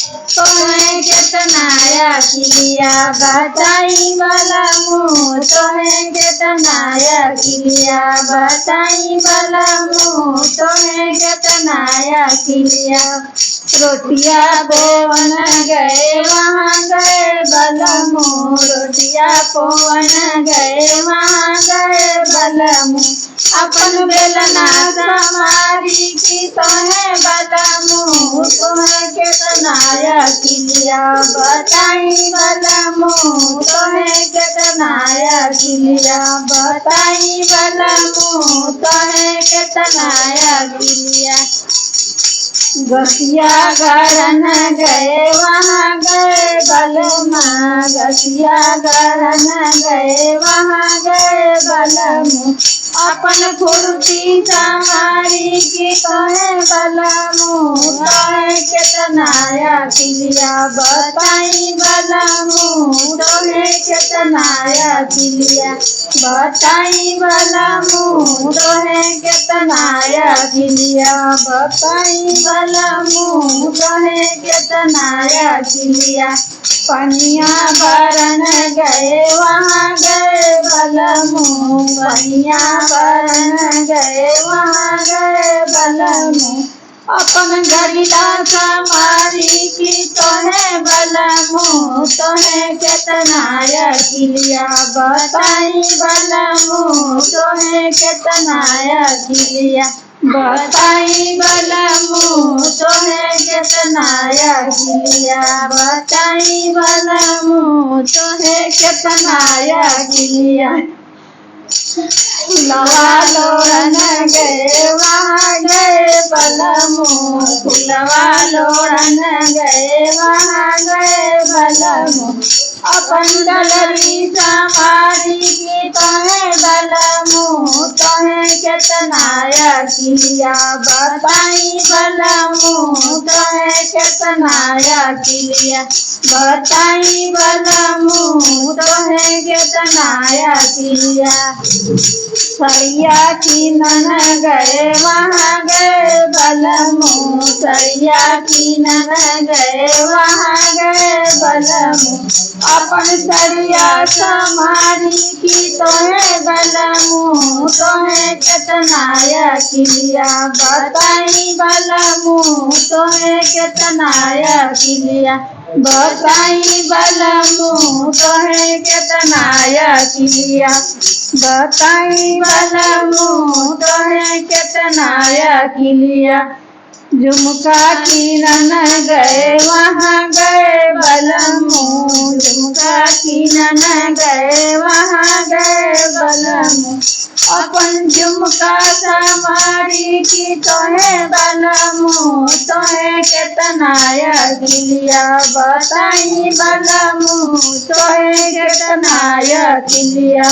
तोहे केतना अखिलिया बताई बलमु तोहे केतना अखिलिया बताई बलमु तोहे केतना अखिलिया। रोटिया पोवन गए वहाँ गए बलमु रोटिया पोवन गए वहाँ गए बलमु। अपन बेलना समारी की तोहे बलमु तोहे केतना अखिलिया बताई बलमु तोहे केतना अखिलिया बताई बलमु तोहे केतना अखिलिया। गसिया गरन गए वहाँ गए बलमा गसिया गरन गए वहाँ गए बलमु। अपन फुर्ती समारी की तोहे बलमु तोहे केतना अखिलिया बताई बलमु तोहे केतना अखिलिया बताई बलमु तोहे केतना अखिलिया बताई बलमु तोहे केतना अखिलिया। पनिया बरन गए वहाँ गए बलमु पनिया बरन गए वहाँ गए बलमु। अपन घड़िला समारी की तोहे बलमु तोहे केतना अखिलिया बताई बलमु तोहे केतना अखिलिया बताई बलमु तोहे केतना अखिलिया बताई बलमु तोहे केतना अखिलिया। फुलवा लोड़न गए वहाँ गए बलमु फुलवा लोड़न गए वहाँ गए बलमु। अपन डलरी समारी की तोहे बलमु तोहे केतना अखिलिया बताई बलमु तोहे केतना अखिलिया बताई बलमु तोहे केतना अखिलिया। सरिया कीनन गए वहाँ गए बलमु सरिया कीनन गए वहाँ गए बलमु। अपन सरिया समारी की तोहे बलमु तोहे केतना अखिलिया बताई बलमु तोहे केतना अखिलिया बताई बलमु तोहे केतना अखिलिया बताई बलमु तोहे केतना अखिलिया। झुमका कीनन गए वहाँ गए बलमु झुमका कीनन गए वहाँ गए बलमु। अपन झुमका समारी की तोहे बलमु तोहे केतना अखिलिया बताई बलमु तोहे केतना अखिलिया।